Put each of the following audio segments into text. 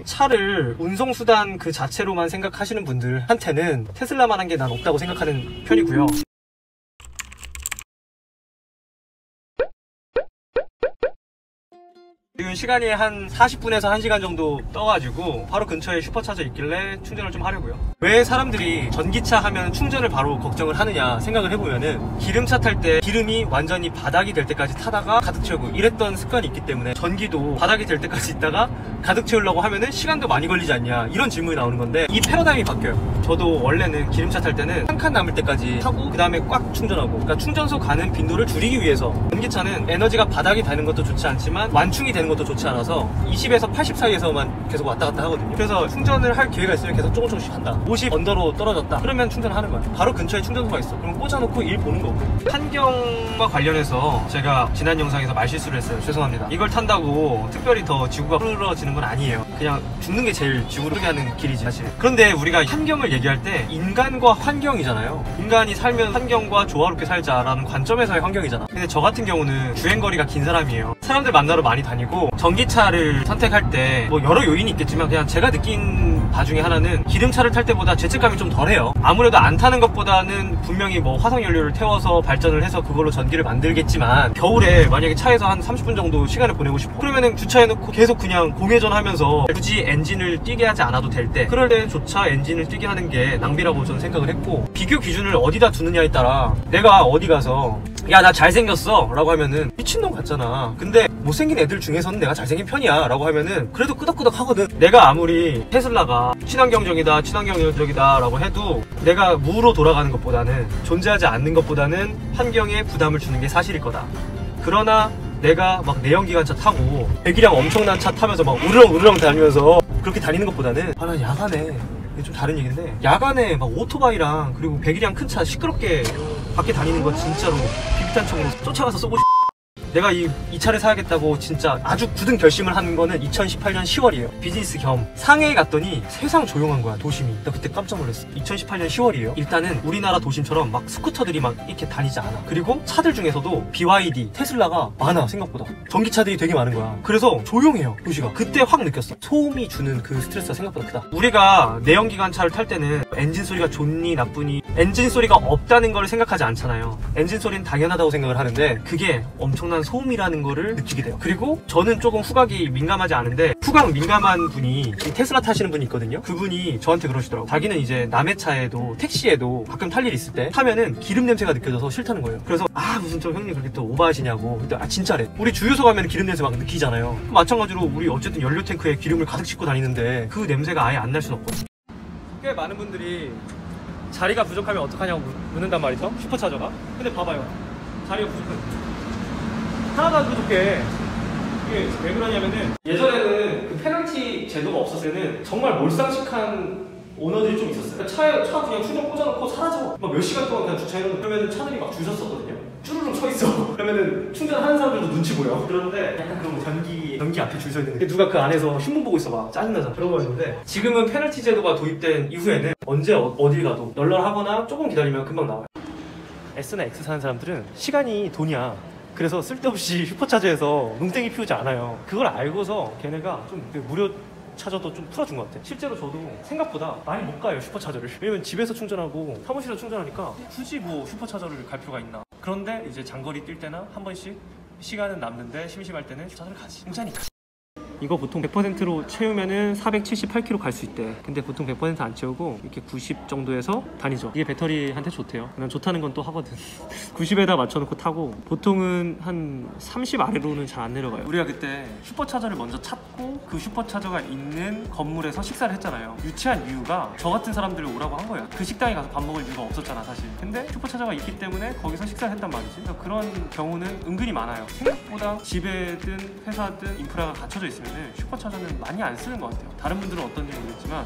차를 운송수단 그 자체로만 생각하시는 분들한테는 테슬라만한 게 난 없다고 생각하는 편이고요. 지금 시간이 한 40분에서 1시간 정도 떠가지고 바로 근처에 슈퍼차저 있길래 충전을 좀 하려고요. 왜 사람들이 전기차 하면 충전을 바로 걱정을 하느냐 생각을 해보면은 기름차 탈 때 기름이 완전히 바닥이 될 때까지 타다가 가득 채우고 이랬던 습관이 있기 때문에 전기도 바닥이 될 때까지 있다가 가득 채우려고 하면은 시간도 많이 걸리지 않냐 이런 질문이 나오는 건데, 이 패러다임이 바뀌어요. 저도 원래는 기름차 탈 때는 한 칸 남을 때까지 타고 그 다음에 꽉 충전하고, 그러니까 충전소 가는 빈도를 줄이기 위해서. 전기차는 에너지가 바닥이 되는 것도 좋지 않지만 완충이 되는 것도 좋지 않아서 20에서 80 사이에서만 계속 왔다 갔다 하거든요. 그래서 충전을 할 기회가 있으면 계속 조금씩 한다. 50 언더로 떨어졌다 그러면 충전을 하는 거야. 바로 근처에 충전소가 있어. 그럼 꽂아놓고 일 보는 거고. 환경과 관련해서 제가 지난 영상에서 말실수를 했어요. 죄송합니다. 이걸 탄다고 특별히 더 지구가 흐르러지는 건 아니에요. 그냥 죽는 게 제일 지구를 흐르게 하는 길이지 사실. 그런데 우리가 환경을 얘기할 때 인간과 환경이잖아요. 인간이 살면 환경과 조화롭게 살자라는 관점에서의 환경이잖아. 근데 저 같은 경우는 주행거리가 긴 사람이에요. 사람들 만나러 많이 다니고 전기차를 선택할 때 뭐 여러 요인이 있겠지만 그냥 제가 느낀 바 중에 하나는 기름차를 탈 때보다 죄책감이 좀 덜해요. 아무래도 안 타는 것보다는 분명히 뭐 화석연료를 태워서 발전을 해서 그걸로 전기를 만들겠지만, 겨울에 만약에 차에서 한 30분 정도 시간을 보내고 싶어 그러면은 주차해놓고 계속 그냥 공회전 하면서 굳이 엔진을 뛰게 하지 않아도 될 때, 그럴 때조차 엔진을 뛰게 하는 게 낭비라고 저는 생각을 했고, 비교 기준을 어디다 두느냐에 따라 내가 어디 가서 야 나 잘생겼어 라고 하면은 미친놈 같잖아. 근데 못생긴 애들 중에서는 내가 잘생긴 편이야 라고 하면은 그래도 끄덕끄덕 하거든. 내가 아무리 테슬라가 친환경적이다 라고 해도 내가 무로 돌아가는 것보다는, 존재하지 않는 것보다는 환경에 부담을 주는 게 사실일 거다. 그러나 내가 막 내연기관차 타고 배기량 엄청난 차 타면서 막 우르렁 다니면서 그렇게 다니는 것보다는, 아 난 야간에, 이게 좀 다른 얘기인데, 야간에 막 오토바이랑 그리고 배기량 큰 차 시끄럽게 밖에 다니는 거 진짜로 비비탄총으로 쫓아가서 쏘고 싶어. 내가 이 차를 사야겠다고 진짜 아주 굳은 결심을 한 거는 2018년 10월이에요. 비즈니스 겸 상해에 갔더니 세상 조용한 거야, 도심이. 나 그때 깜짝 놀랐어. 2018년 10월이에요. 일단은 우리나라 도심처럼 막 스쿠터들이 막 이렇게 다니지 않아. 그리고 차들 중에서도 BYD, 테슬라가 많아. 생각보다 전기차들이 되게 많은 거야. 그래서 조용해요, 도시가. 그때 확 느꼈어. 소음이 주는 그 스트레스가 생각보다 크다. 우리가 내연기관차를 탈 때는 엔진 소리가 좋니 나쁘니, 엔진 소리가 없다는 걸 생각하지 않잖아요. 엔진 소리는 당연하다고 생각을 하는데 그게 엄청난 소음이라는 거를 느끼게 돼요. 그리고 저는 조금 후각이 민감하지 않은데, 후각 민감한 분이, 테슬라 타시는 분이 있거든요. 그분이 저한테 그러시더라고. 자기는 이제 남의 차에도 택시에도 가끔 탈 일 있을 때 타면은 기름 냄새가 느껴져서 싫다는 거예요. 그래서 무슨 좀 형님 그렇게 또 오버하시냐고. 근데 진짜래. 우리 주유소 가면 기름 냄새 막 느끼잖아요. 마찬가지로 우리 어쨌든 연료 탱크에 기름을 가득 싣고 다니는데 그 냄새가 아예 안 날 수는 없거든. 꽤 많은 분들이 자리가 부족하면 어떡하냐고 묻는단 말이죠, 슈퍼차저가. 근데 봐봐요, 자리가 부족해. 하나도 안 부족해. 이게 왜 그러냐면은, 예전에는 그 페널티 제도가 없었을 때는 정말 몰상식한 오너들이 좀 있었어요. 차 그냥 충전 꽂아놓고 사라져. 막 몇 시간 동안 그냥 주차해놓고, 그러면은 차들이 막 줄 섰었거든요. 쭈르륵 서 있어. 그러면은 충전하는 사람들도 눈치 보여. 그런데 약간 그런 전기 앞에 줄 서 있는데 누가 그 안에서 신문 보고 있어 봐. 짜증나잖아. 그런 거였는데, 지금은 페널티 제도가 도입된 이후에는 언제 어딜 가도 널널하거나 조금 기다리면 금방 나와요. S나 X 사는 사람들은 시간이 돈이야. 그래서 쓸데없이 슈퍼차저에서 농땡이 피우지 않아요. 그걸 알고서 걔네가 좀 무료 차저도 좀 풀어준 것 같아. 실제로 저도 생각보다 많이 못 가요, 슈퍼차저를. 왜냐면 집에서 충전하고 사무실에서 충전하니까 굳이 뭐 슈퍼차저를 갈 필요가 있나. 그런데 이제 장거리 뛸 때나 한 번씩 시간은 남는데 심심할 때는 슈퍼차저를 가지. 공짜니까. 이거 보통 100%로 채우면은 478km 갈 수 있대. 근데 보통 100% 안 채우고 이렇게 90 정도에서 다니죠. 이게 배터리한테 좋대요. 난 좋다는 건 또 하거든. 90에다 맞춰놓고 타고, 보통은 한 30 아래로는 잘 안 내려가요. 우리가 그때 슈퍼차저를 먼저 찾고 그 슈퍼차저가 있는 건물에서 식사를 했잖아요. 유치한 이유가 저 같은 사람들을 오라고 한 거예요. 그 식당에 가서 밥 먹을 이유가 없었잖아 사실. 근데 슈퍼차저가 있기 때문에 거기서 식사를 했단 말이지. 그래서 그런 경우는 은근히 많아요. 생각보다 집에든 회사든 인프라가 갖춰져 있으면 슈퍼차저는 많이 안 쓰는 것 같아요. 다른 분들은 어떤지 모르겠지만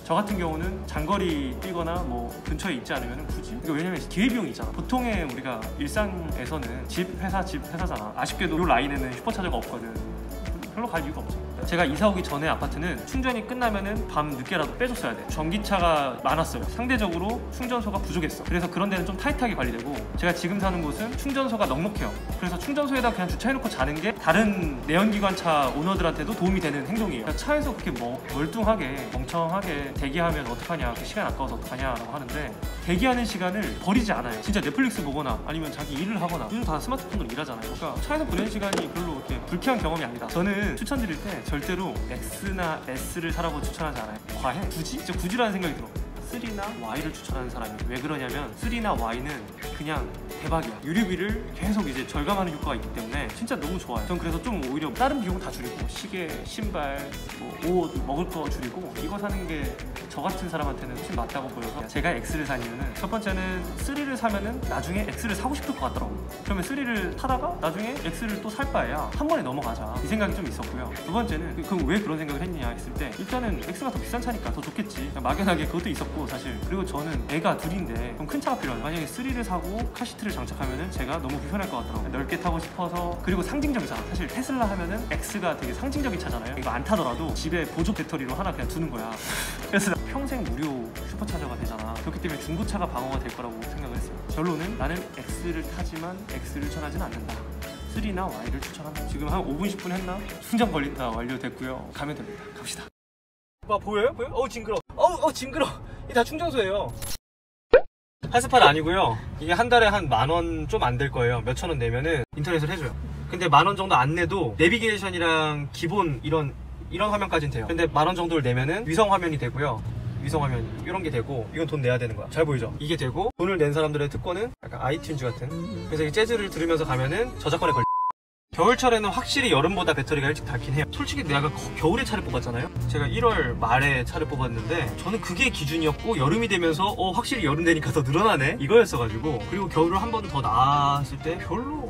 저 같은 경우는 장거리 뛰거나 뭐 근처에 있지 않으면 굳이, 이거 왜냐면 기회비용이 있잖아. 보통의 우리가 일상에서는 집 회사잖아. 아쉽게도 이 라인에는 슈퍼차저가 없거든. 별로 갈 이유가 없죠. 제가 이사 오기 전에 아파트는 충전이 끝나면은 밤 늦게라도 빼줬어야 돼. 전기차가 많았어요. 상대적으로 충전소가 부족했어. 그래서 그런 데는 좀 타이트하게 관리되고, 제가 지금 사는 곳은 충전소가 넉넉해요. 그래서 충전소에다 그냥 주차해놓고 자는 게 다른 내연기관차 오너들한테도 도움이 되는 행동이에요. 그러니까 차에서 그렇게 멀뚱하게 멍청하게 대기하면 어떡하냐, 그 시간 아까워서 어떡하냐라고 하는데, 대기하는 시간을 버리지 않아요. 진짜 넷플릭스 보거나 아니면 자기 일을 하거나, 요즘 다 스마트폰으로 일하잖아요. 그러니까 차에서 보내는 시간이 별로 이렇게 불쾌한 경험이 아니다. 저는 추천드릴 때 절대로 X나 S를 사라고 추천하지 않아요. 과해? 굳이? 진짜 굳이라는 생각이 들어. 3나 Y를 추천하는 사람이, 왜 그러냐면 3나 Y는 그냥 대박이야. 유류비를 계속 이제 절감하는 효과가 있기 때문에 진짜 너무 좋아요. 전 그래서 좀 오히려 다른 비용 다 줄이고, 시계, 신발, 옷, 먹을 거 줄이고, 이거 사는 게 저 같은 사람한테는 훨씬 맞다고 보여서 제가 X를 산 이유는, 첫 번째는 3를 사면은 나중에 X를 사고 싶을 것 같더라고요. 그러면 3를 타다가 나중에 X를 또 살 바에야 한 번에 넘어가자, 이 생각이 좀 있었고요. 두 번째는 그럼 왜 그런 생각을 했느냐 했을 때, 일단은 X가 더 비싼 차니까 더 좋겠지, 막연하게 그것도 있었고, 사실. 그리고 저는 애가 둘인데 좀 큰 차가 필요해요. 만약에 3를 사고 카시트를 장착하면은 제가 너무 불편할 것 같더라고요. 넓게 타고 싶어서. 그리고 상징적이잖아. 사실 테슬라 하면은 X가 되게 상징적인 차잖아요. 이거 안 타더라도 집에 보조 배터리로 하나 그냥 두는 거야. 그래서 평생 무료 슈퍼차저가 되잖아. 그렇기 때문에 중고차가 방어가 될 거라고 생각을 했어요. 결론은 나는 X를 타지만 X를 추천하진 않는다. 3나 Y를 추천한다. 지금 한 5분 10분 했나? 충전 걸린 다 완료됐고요. 가면 됩니다. 갑시다. 보여요? 보여? 어우 징그러. 징그러. 이게 다 충전소예요. 할스팟 아니고요. 이게 한 달에 한 10,000원 좀 안 될 거예요. 몇천 원 내면은 인터넷을 해줘요. 근데 10,000원 정도 안 내도 내비게이션이랑 기본 이런 화면까지는 돼요. 근데 10,000원 정도를 내면은 위성 화면이 되고요. 위성 화면 이런 게 되고, 이건 돈 내야 되는 거야. 잘 보이죠? 이게 되고, 돈을 낸 사람들의 특권은 약간 아이튠즈 같은. 그래서 이 재즈를 들으면서 가면은 저작권에 걸려. 겨울철에는 확실히 여름보다 배터리가 일찍 닳긴 해요. 솔직히 내가 겨울에 차를 뽑았잖아요. 제가 1월 말에 차를 뽑았는데, 저는 그게 기준이었고, 여름이 되면서 확실히 여름 되니까 더 늘어나네, 이거였어가지고. 그리고 겨울을 한 번 더 나왔을 때 별로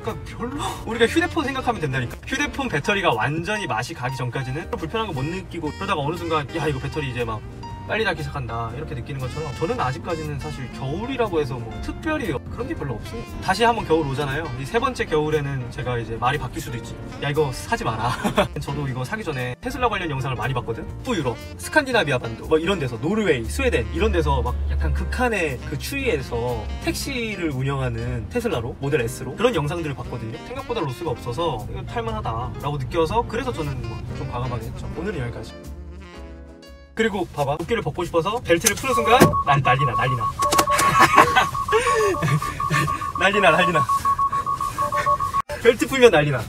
우리가 휴대폰 생각하면 된다니까. 휴대폰 배터리가 완전히 맛이 가기 전까지는 불편한 거 못 느끼고, 그러다가 어느 순간 야, 이거 배터리 이제 막 빨리 닳기 시작한다, 이렇게 느끼는 것처럼, 저는 아직까지는 사실 겨울이라고 해서 뭐 특별히 그런 게 별로 없어요. 다시 한번 겨울 오잖아요. 이 세 번째 겨울에는 제가 이제 말이 바뀔 수도 있지. 야, 이거 사지 마라. 저도 이거 사기 전에 테슬라 관련 영상을 많이 봤거든. 북유럽, 스칸디나비아 반도, 뭐 이런 데서, 노르웨이, 스웨덴 이런 데서 막 약간 극한의 그 추위에서 택시를 운영하는 테슬라로, 모델 S로 그런 영상들을 봤거든요. 생각보다 로스가 없어서 이거 탈만하다라고 느껴서, 그래서 저는 뭐 좀 과감하게 했죠. 오늘은 여기까지. 그리고 봐봐, 도끼를 벗고 싶어서 벨트를 푸는 순간 난리나 난리나 벨트 풀면 난리나.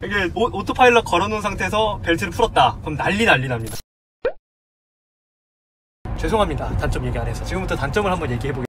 이게 오토파일럿 걸어놓은 상태에서 벨트를 풀었다, 그럼 난리 납니다. 죄송합니다, 단점 얘기 안 해서. 지금부터 단점을 한번 얘기해보겠습니다.